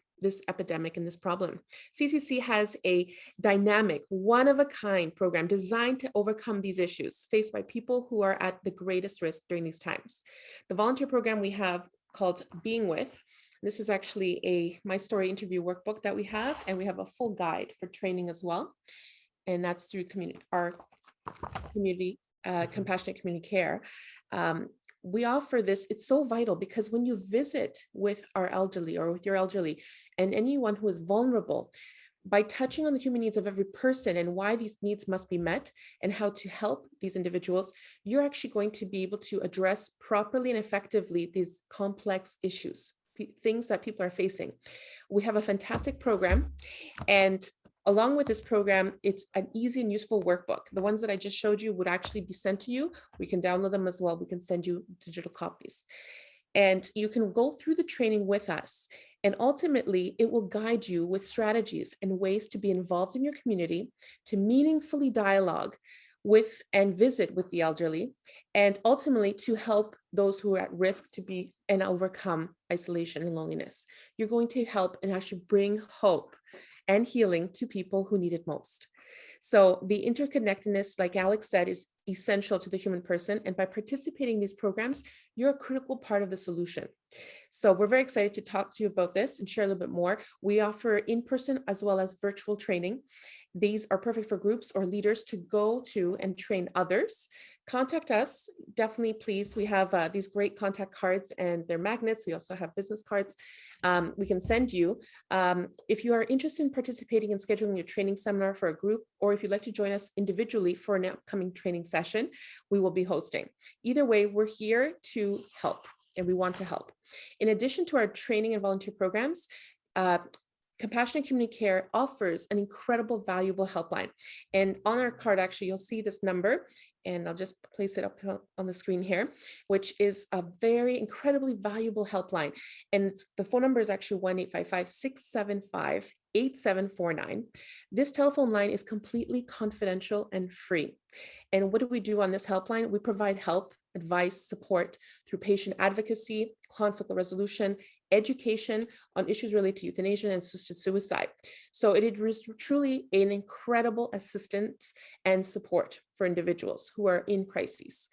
epidemic and this problem. CCC has a dynamic, one-of-a-kind program designed to overcome these issues faced by people who are at the greatest risk during these times. The volunteer program we have called Being With, this is actually a My Story interview workbook that we have, and we have a full guide for training as well. And that's through our community, Compassionate Community Care. We offer this, it's so vital because when you visit with our elderly or with your elderly and anyone who is vulnerable, by touching on the human needs of every person and why these needs must be met and how to help these individuals, you're actually going to be able to address properly and effectively these complex issues, things that people are facing. We have a fantastic program, and along with this program, it's an easy and useful workbook. The ones that I just showed you would actually be sent to you. We can download them as well. We can send you digital copies. And you can go through the training with us. And ultimately, it will guide you with strategies and ways to be involved in your community, to meaningfully dialogue with and visit with the elderly, and ultimately to help those who are at risk to be and overcome isolation and loneliness. You're going to help and actually bring hope and healing to people who need it most. So the interconnectedness, like Alex said, is essential to the human person. And by participating in these programs, you're a critical part of the solution. So we're very excited to talk to you about this and share a little bit more. We offer in-person as well as virtual training. These are perfect for groups or leaders to go to and train others contact us. Definitely, please. We have these great contact cards and they're magnets. We also have business cards we can send you. If you are interested in participating in scheduling your training seminar for a group, or if you'd like to join us individually for an upcoming training session, we will be hosting. Either way, we're here to help and we want to help. In addition to our training and volunteer programs, Compassionate Community Care offers an incredible, valuable helpline. And on our card, actually, you'll see this number, and I'll just place it up on the screen here, which is a very incredibly valuable helpline. And the phone number is actually 1-855-675-8749. This telephone line is completely confidential and free. And what do we do on this helpline? We provide help, advice, support through patient advocacy, conflict resolution, education on issues related to euthanasia and assisted suicide. So it is truly an incredible assistance and support for individuals who are in crises.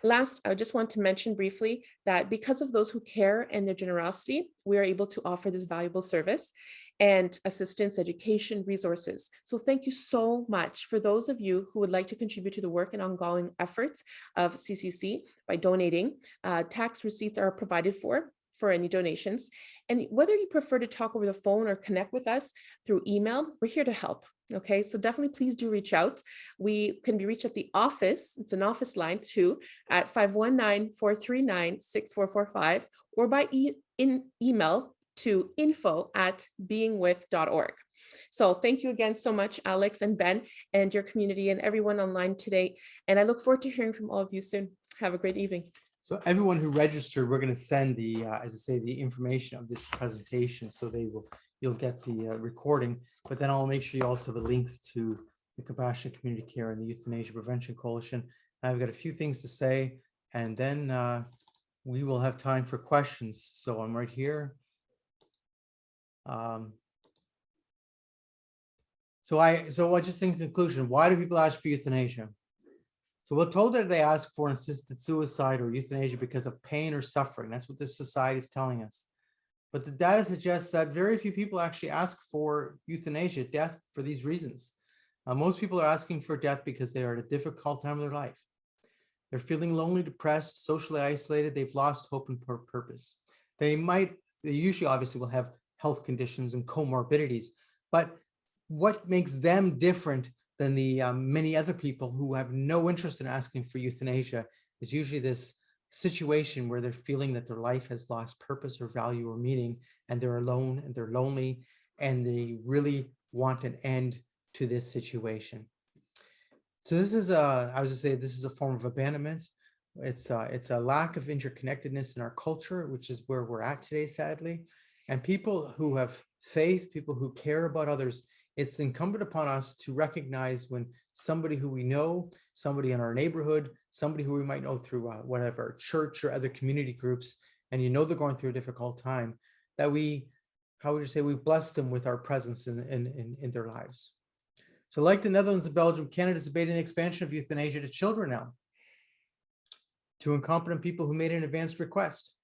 Last, I just want to mention briefly that because of those who care and their generosity, we are able to offer this valuable service and assistance, education, resources. So thank you so much for those of you who would like to contribute to the work and ongoing efforts of CCC by donating. Tax receipts are provided for any donations. And whether you prefer to talk over the phone or connect with us through email, we're here to help. Okay, so definitely please do reach out. We can be reached at the office. It's an office line too at 519-439-6445 or by email to info@beingwith.org. So thank you again so much, Alex and Ben and your community and everyone online today. And I look forward to hearing from all of you soon. Have a great evening. So everyone who registered, we're going to send the, as I say, the information of this presentation. So you'll get the recording, but then I'll make sure you also have the links to the Compassionate Community Care and the Euthanasia Prevention Coalition. I've got a few things to say, and then we will have time for questions. So I'm right here. So I just in conclusion, why do people ask for euthanasia? So we're told that they ask for assisted suicide or euthanasia because of pain or suffering. That's what this society is telling us. But the data suggests that very few people actually ask for euthanasia, death, for these reasons. Most people are asking for death because they are at a difficult time of their life. They're feeling lonely, depressed, socially isolated. They've lost hope and purpose. They usually obviously will have health conditions and comorbidities, but what makes them different than the many other people who have no interest in asking for euthanasia is usually this situation where they're feeling that their life has lost purpose or value or meaning, and they're alone and they're lonely, and they really want an end to this situation. So this is I was going to say, this is a form of abandonment. It's a lack of interconnectedness in our culture, which is where we're at today, sadly. And people who have faith, people who care about others, it's incumbent upon us to recognize when somebody who we know, somebody in our neighborhood, somebody who we might know through whatever, church or other community groups, and they're going through a difficult time, that we bless them with our presence in their lives. So like the Netherlands and Belgium, Canada is debating the expansion of euthanasia to children now, to incompetent people who made an advanced request.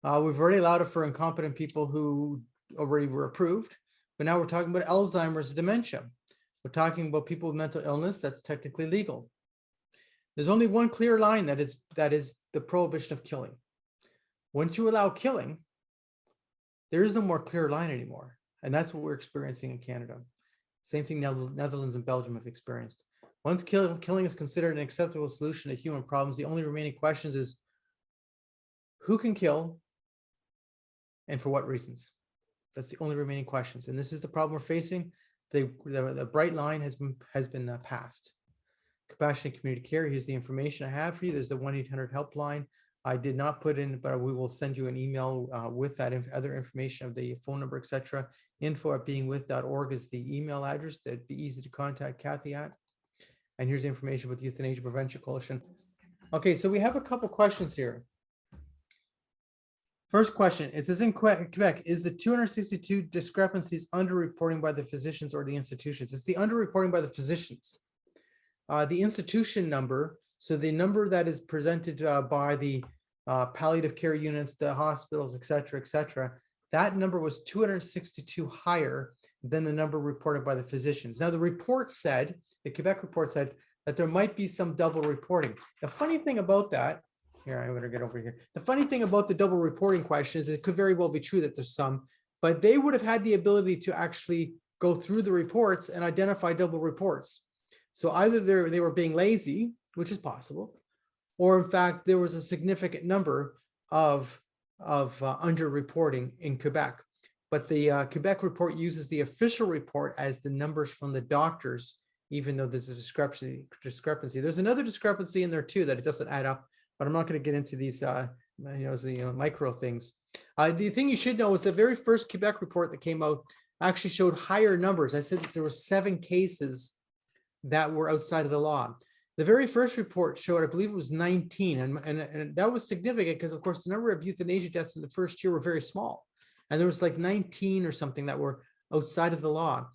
We've already allowed it for incompetent people who already were approved. But now we're talking about Alzheimer's and dementia. We're talking about people with mental illness. That's technically legal. There's only one clear line, that is the prohibition of killing. Once you allow killing, there is no more clear line anymore. And that's what we're experiencing in Canada. Same thing Netherlands and Belgium have experienced. Once killing is considered an acceptable solution to human problems, the only remaining questions is who can kill and for what reasons? That's the only remaining questions. And this is the problem we're facing. The bright line has been passed. Compassionate Community Care, here's the information I have for you. There's the 1-800 helpline. I did not put in, but we will send you an email with that other information of the phone number, etc. info@beingwith.org is the email address. That'd be easy to contact Kathy at. And here's the information with the Euthanasia Prevention Coalition. Okay, so we have a couple questions here. First question, it says in Quebec, is the 262 discrepancies underreporting by the physicians or the institutions? It's the underreporting by the physicians. The institution number, so the number that is presented by the palliative care units, the hospitals, et cetera, that number was 262 higher than the number reported by the physicians. Now the report said, the Quebec report said that there might be some double reporting. The funny thing about that, here, I'm going to get over here. The funny thing about the double reporting question is it could very well be true that there's some, but they would have had the ability to actually go through the reports and identify double reports. So either they were being lazy, which is possible, or in fact, there was a significant number of underreporting in Quebec. But the Quebec report uses the official report as the numbers from the doctors, even though there's a discrepancy. There's another discrepancy in there too, that it doesn't add up, but I'm not going to get into these micro things. The thing you should know is the very first Quebec report that came out actually showed higher numbers. I said that there were 7 cases that were outside of the law. The very first report showed, I believe it was 19, and that was significant because, of course, the number of euthanasia deaths in the first year were very small. And there was like 19 or something that were outside of the law.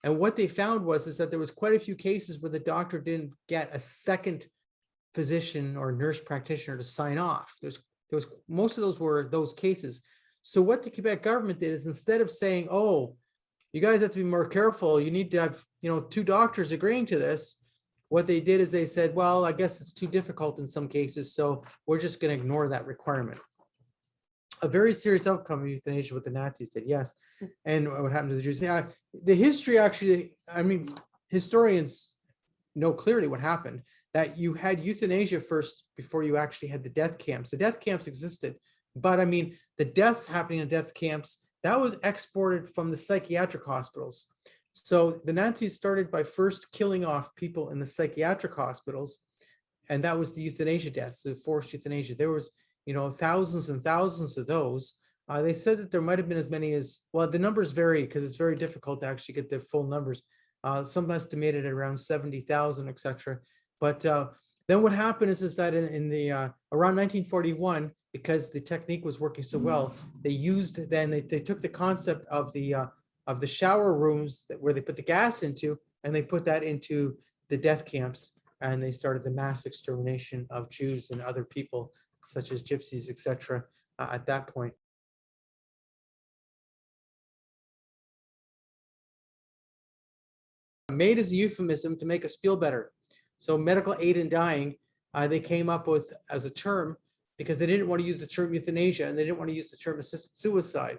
And what they found was that there was quite a few cases where the doctor didn't get a second physician or nurse practitioner to sign off. There was most of those were those cases. So what the Quebec government did is, instead of saying, oh, you guys have to be more careful, you need to have 2 doctors agreeing to this, what they did is they said, well, I guess it's too difficult in some cases, so we're just going to ignore that requirement. A very serious outcome of euthanasia, what the Nazis did, yes. And what happened to the Jews? Yeah, the history actually, I mean, historians know clearly what happened, that you had euthanasia first before you actually had the death camps. The death camps existed, but I mean, the deaths happening in death camps, that was exported from the psychiatric hospitals. So the Nazis started by first killing off people in the psychiatric hospitals, and that was the euthanasia deaths, the forced euthanasia. There was, thousands and thousands of those. They said that there might have been as many as, well, the numbers vary because it's very difficult to actually get the full numbers. Some estimated at around 70,000, etc. But then what happened is that in the around 1941, because the technique was working so well, they took the concept of the shower rooms where they put the gas into, and they put that into the death camps, and they started the mass extermination of Jews and other people, such as gypsies, etc. At that point. Made as a euphemism to make us feel better. So medical aid in dying, they came up with as a term because they didn't want to use the term euthanasia, and they didn't want to use the term assisted suicide.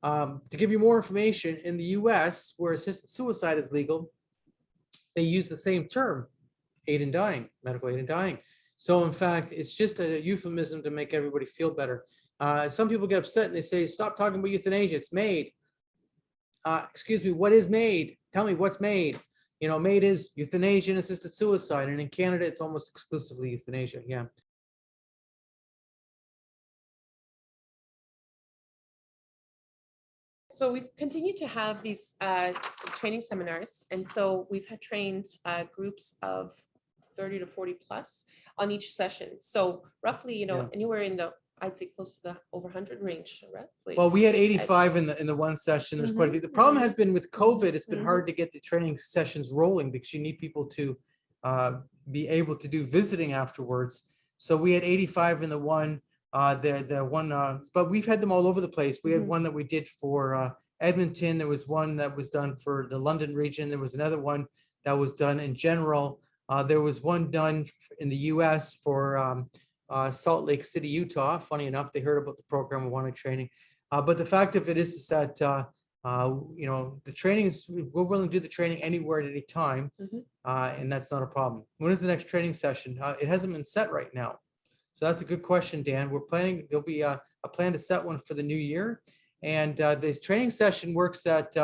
To give you more information, in the US, where assisted suicide is legal, they use the same term, aid in dying, medical aid in dying. So in fact, it's just a euphemism to make everybody feel better. Some people get upset and they say, stop talking about euthanasia, it's MAID. Excuse me, what is MAID? Tell me what's MAID. MAID is euthanasia and assisted suicide. And in Canada, it's almost exclusively euthanasia, yeah. So we've continued to have these training seminars. And so we've had trained groups of 30 to 40 plus on each session. So roughly, anywhere in the, I'd say close to the over 100 range, roughly. Well, we had 85 in the one session. There's quite a few. The problem has been with COVID, it's been hard to get the training sessions rolling because you need people to be able to do visiting afterwards. So we had 85 in the one. But we've had them all over the place. We had one that we did for Edmonton. There was one that was done for the London region. There was another one that was done in general. There was one done in the US for Salt Lake City, Utah. Funny enough, they heard about the program and wanted training. But the fact of it is that, the training is, we're willing to do the training anywhere at any time. And that's not a problem. When is the next training session? It hasn't been set right now. So that's a good question, Dan. We're planning, there'll be a plan to set one for the new year. And the training session works at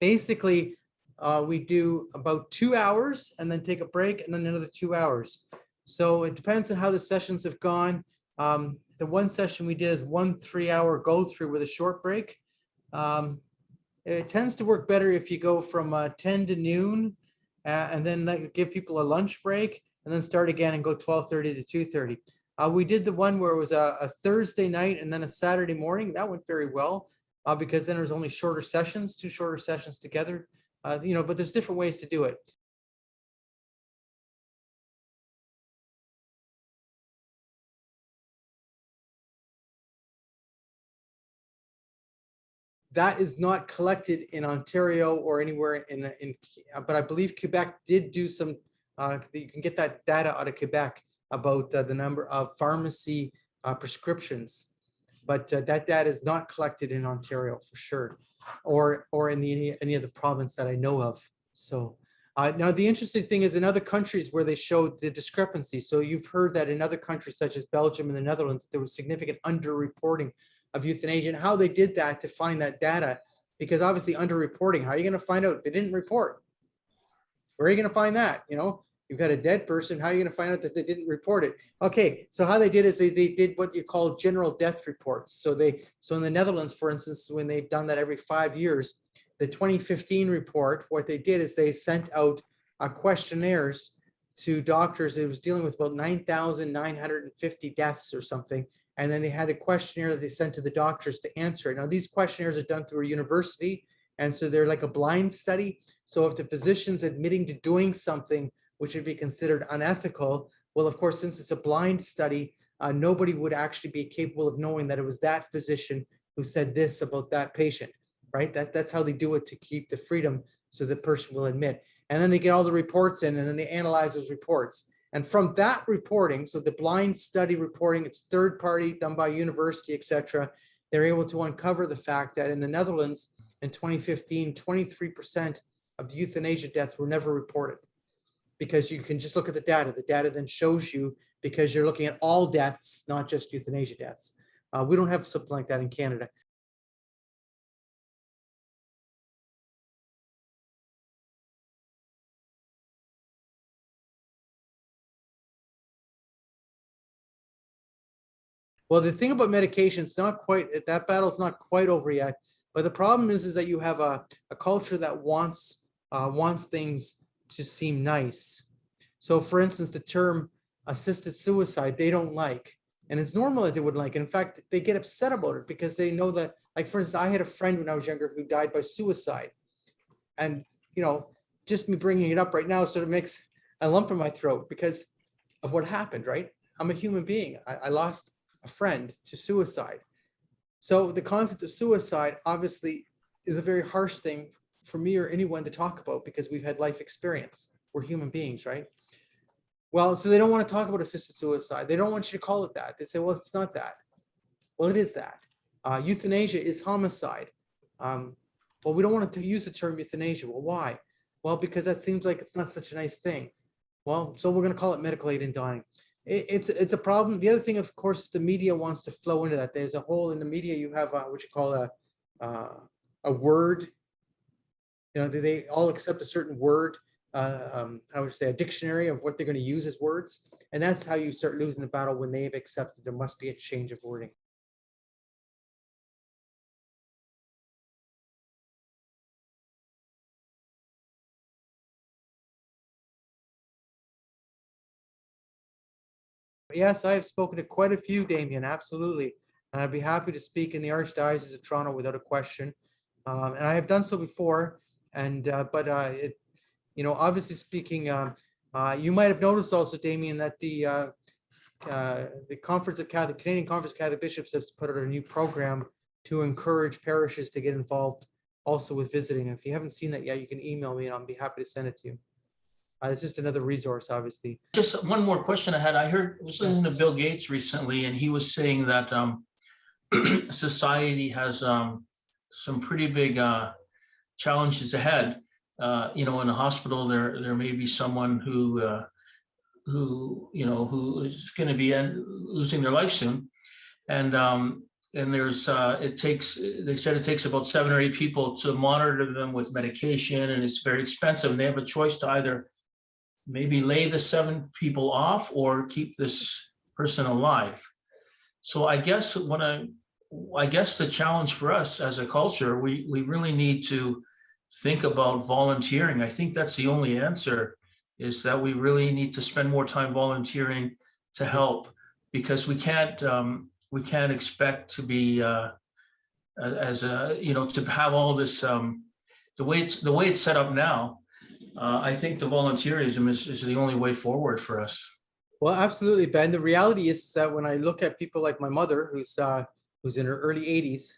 basically we do about 2 hours and then take a break and then another 2 hours. So it depends on how the sessions have gone. The one session we did is 1 3-hour go through with a short break. It tends to work better if you go from 10 to noon and then give people a lunch break and then start again and go 12:30 to 2:30. We did the one where it was a Thursday night and then a Saturday morning. That went very well because then there's only shorter sessions, 2 shorter sessions together, but there's different ways to do it. That is not collected in Ontario or anywhere but I believe Quebec did do some You can get that data out of Quebec about the number of pharmacy prescriptions, but that data is not collected in Ontario for sure, or in any other province that I know of. So now the interesting thing is in other countries where they showed the discrepancy. So you've heard that in other countries such as Belgium and the Netherlands, there was significant underreporting of euthanasia, and how they did that to find that data, because obviously underreporting, how are you going to find out they didn't report? Where are you going to find that? You know, you've got a dead person. How are you going to find out that they didn't report it? Okay, so how they did is they did what you call general death reports. So in the Netherlands, for instance, when they've done that every 5 years, the 2015 report, what they did is they sent out questionnaires to doctors. It was dealing with about 9,950 deaths or something. And then they had a questionnaire that they sent to the doctors to answer it. Now, these questionnaires are done through a university, and so they're like a blind study. So if the physician's admitting to doing something which would be considered unethical, well, of course, since it's a blind study, nobody would actually be capable of knowing that it was that physician who said this about that patient, right? That's how they do it, to keep the freedom so the person will admit. And then they get all the reports in, and then they analyze those reports. And from that reporting, so the blind study reporting, it's third party, done by university, etc., they're able to uncover the fact that in the Netherlands in 2015, 23% of the euthanasia deaths were never reported, because you can just look at the data. The data then shows you, because you're looking at all deaths, not just euthanasia deaths. We don't have something like that in Canada. Well, the thing about medication, it's not quite, that battle's not quite over yet. But the problem is that you have a culture that wants things to seem nice. So for instance, the term assisted suicide, they don't like. And it's normal that they wouldn't like it. In fact, they get upset about it because they know that, like, for instance, I had a friend when I was younger who died by suicide. And, you know, just me bringing it up right now sort of makes a lump in my throat because of what happened, right? I'm a human being. I lost a friend to suicide. So the concept of suicide obviously is a very harsh thing for me or anyone to talk about, because we've had life experience. We're human beings, right? Well, so they don't want to talk about assisted suicide. They don't want you to call it that. They say, well, it's not that. Well, it is that. Euthanasia is homicide. Well, we don't want to use the term euthanasia. Well, why? Well, because that seems like it's not such a nice thing. Well, so we're going to call it medical aid in dying. It's a problem. The other thing, of course, the media wants to flow into that. There's a whole, in the media, you have what you call a word. You know, they all accept a certain word. I would say a dictionary of what they're going to use as words. And that's how you start losing the battle, when they've accepted there must be a change of wording. Yes, I have spoken to quite a few, Damien, absolutely. And I'd be happy to speak in the Archdiocese of Toronto without a question. And I have done so before. And you know, obviously speaking, you might have noticed also, Damien, that the Conference of Catholic, Canadian Conference of Catholic Bishops has put out a new program to encourage parishes to get involved also with visiting. If you haven't seen that yet, you can email me and I'll be happy to send it to you. It's just another resource, obviously. Just one more question I had. I was listening to Bill Gates recently, and he was saying that society has some pretty big challenges ahead. You know, in a hospital, there may be someone who is going to be losing their life soon, and there's they said it takes about 7 or 8 people to monitor them with medication, and it's very expensive. And they have a choice to either maybe lay the 7 people off or keep this person alive. So I guess the challenge for us as a culture, we really need to think about volunteering. I think that's the only answer, is that we really need to spend more time volunteering to help, because we can't expect to be to have all this the way it's set up now. I think the volunteerism is the only way forward for us. Well, absolutely, Ben. The reality is that when I look at people like my mother, who's in her early 80s,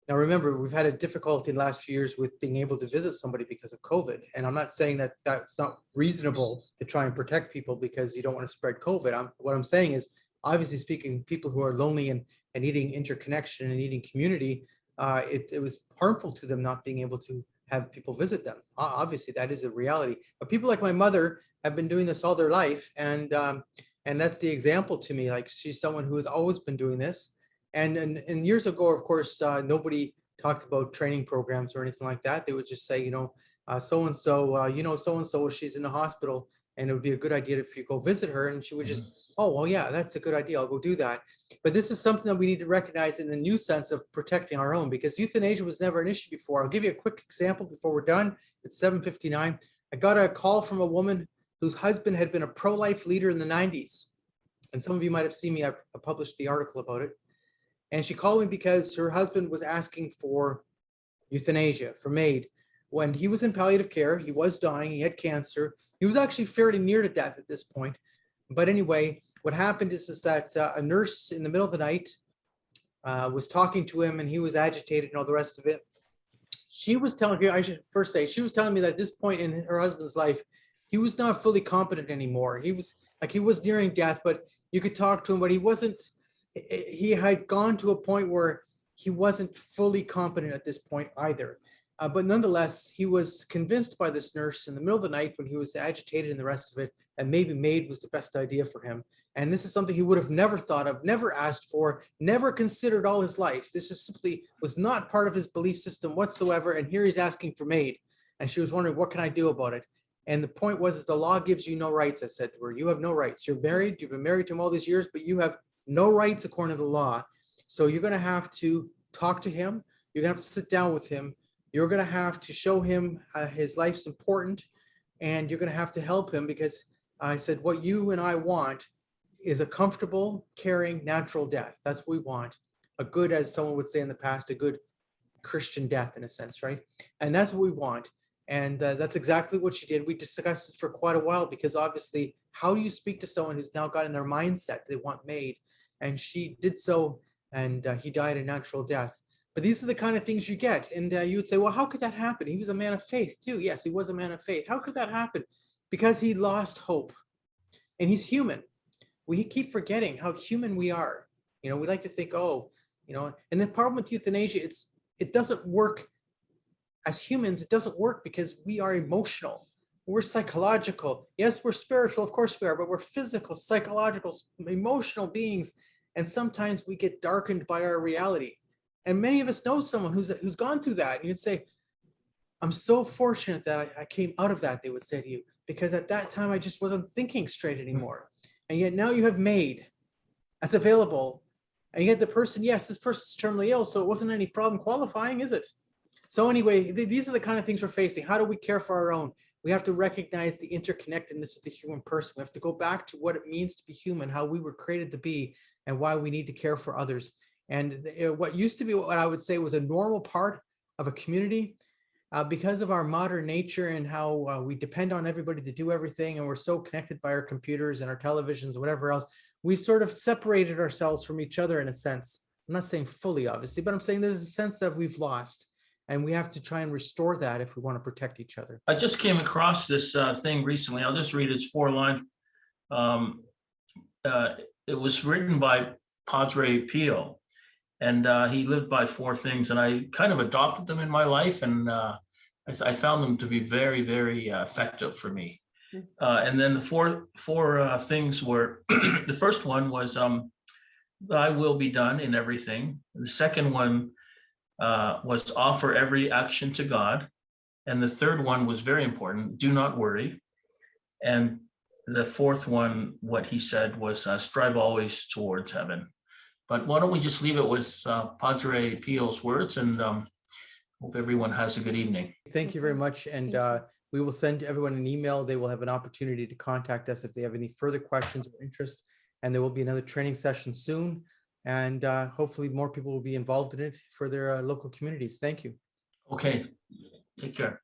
Now, remember, we've had a difficulty in the last few years with being able to visit somebody because of COVID. And I'm not saying that that's not reasonable to try and protect people because you don't want to spread COVID. What I'm saying is, obviously speaking, people who are lonely and needing interconnection and needing community, it was harmful to them not being able to have people visit them. Obviously, that is a reality. But people like my mother have been doing this all their life. And that's the example to me. Like, she's someone who has always been doing this. And years ago, of course, nobody talked about training programs or anything like that. They would just say, so-and-so, so-and-so, she's in the hospital and it would be a good idea if you go visit her. And she would just, oh, well, yeah, that's a good idea. I'll go do that. But this is something that we need to recognize in the new sense of protecting our own, because euthanasia was never an issue before. I'll give you a quick example before we're done. It's 7:59. I got a call from a woman whose husband had been a pro-life leader in the 90s. And some of you might have seen me, I published the article about it. And she called me because her husband was asking for euthanasia for MAID. When he was in palliative care, he was dying, he had cancer. He was actually fairly near to death at this point. But anyway, what happened is that a nurse in the middle of the night was talking to him and he was agitated and all the rest of it. She was telling me, I should first say, she was telling me that at this point in her husband's life, he was not fully competent anymore. He was nearing death, but you could talk to him, but he had gone to a point where he wasn't fully competent at this point either. But nonetheless, he was convinced by this nurse in the middle of the night when he was agitated and the rest of it, that maybe MAID was the best idea for him. And this is something he would have never thought of, never asked for, never considered all his life. This just simply was not part of his belief system whatsoever. And here he's asking for MAID. And she was wondering, what can I do about it? And the point was, is the law gives you no rights. I said to her, you have no rights. You're married, you've been married to him all these years, but you have no rights according to the law. So you're going to have to talk to him. You're going to have to sit down with him. You're going to have to show him his life's important, and you're going to have to help him, because I said, what you and I want is a comfortable, caring, natural death. That's what we want. A good, as someone would say in the past, a good Christian death in a sense, right? And that's what we want. And that's exactly what she did. We discussed it for quite a while, because obviously, how do you speak to someone who's now got in their mindset they want MAID? And she did so, and he died a natural death. But these are the kind of things you get. And you would say, well, how could that happen? He was a man of faith too. Yes, he was a man of faith. How could that happen? Because he lost hope. And he's human. We keep forgetting how human we are. We like to think, and the problem with euthanasia, it doesn't work as humans. It doesn't work because we are emotional. We're psychological. Yes, we're spiritual, of course we are, but we're physical, psychological, emotional beings. And sometimes we get darkened by our reality. And many of us know someone who's gone through that. And you'd say, I'm so fortunate that I came out of that, they would say to you, because at that time I just wasn't thinking straight anymore. And yet now you have MAID that's available. And yet the person, yes, this person's terminally ill, so it wasn't any problem qualifying, is it? So anyway, these are the kind of things we're facing. How do we care for our own? We have to recognize the interconnectedness of the human person. We have to go back to what it means to be human, how we were created to be, and why we need to care for others. And what used to be what I would say was a normal part of a community, because of our modern nature and how we depend on everybody to do everything, and we're so connected by our computers and our televisions and whatever else, we sort of separated ourselves from each other in a sense. I'm not saying fully, obviously, but I'm saying there's a sense that we've lost, and we have to try and restore that if we want to protect each other. I just came across this thing recently. I'll just read its 4-line. It was written by Padre Pio, and he lived by 4 things, and I kind of adopted them in my life, and I found them to be very, very effective for me. And then the four things were, the first one was, thy will be done in everything. The second one was offer every action to God. And the third one was very important, do not worry. And the fourth one, what he said was strive always towards heaven. But why don't we just leave it with Padre Pio's words, and hope everyone has a good evening. Thank you very much. And we will send everyone an email. They will have an opportunity to contact us if they have any further questions or interest. And there will be another training session soon. And hopefully more people will be involved in it for their local communities. Thank you. Okay, take care.